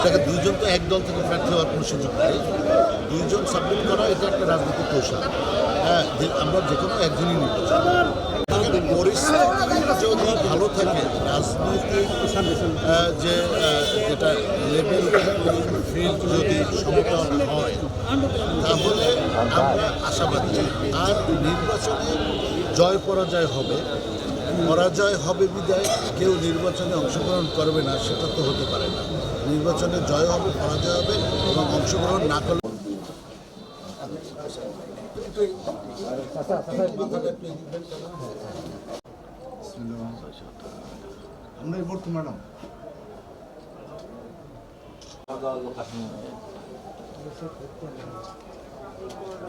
দেখেন, দুইজন তো এক দল থেকে প্রার্থী হওয়ার কোনো সুযোগ নেই। দুইজন সাবমিট করা এটা একটা রাজনৈতিক কৌশল। হ্যাঁ, আমরা যে কোনো একজনই নির্বাচন। পরিস্থিতি যদি ভালো থাকে, রাজনৈতিক যেটা লেভেল ফিল্ড যদি সমতল হয়, তাহলে আমরা আশাবাদী। আর নির্বাচনে জয় পরাজয় হবে, পরাজয় হবে বিদায় কেউ নির্বাচনে অংশগ্রহণ করবে না, সেটা তো হতে পারে না। নির্বাচনে জয় হবে, পরাজয় হবে, এবং অংশগ্রহণ না করলে ম্যাডাম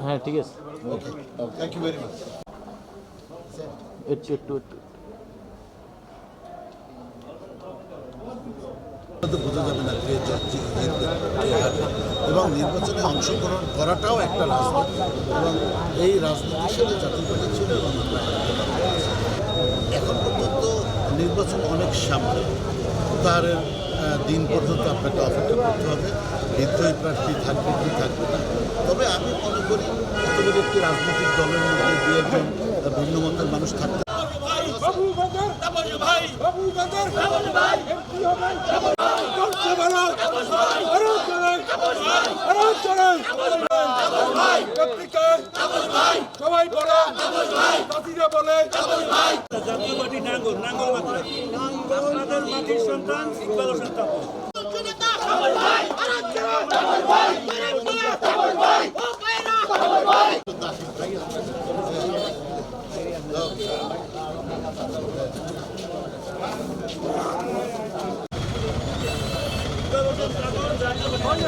হ্যাঁ ঠিক আছে, থ্যাংক ইউ ভেরি মাচ। একটু বোঝা যাবে না কে জিতবে, কে হারবে। এবং নির্বাচনে অংশগ্রহণ করাটাও একটা রাজনীতি, এবং এই রাজনীতির সাথে জাতীয় পার্টি ছিল। এবং এখন পর্যন্ত নির্বাচন অনেক সামনে, তার দিন পর্যন্ত আপনাকে অপেক্ষা করতে হবে নির্দলীয় প্রার্থী থাকবে কি থাকবে না। তবে আমি মনে করি এতগুলো একটি রাজনৈতিক দলের মধ্যে দু একজন ভিন্ন মতের মানুষ থাকতে সবাই বলে চাষিরা বলে জাতীয় পার্টি নাঙ্গল মাত্র আপনাদের মাটির সন্তান ইকবাল হোসেন তাপস। ইকবাল হোসেন তাপস জাতীয় পার্টি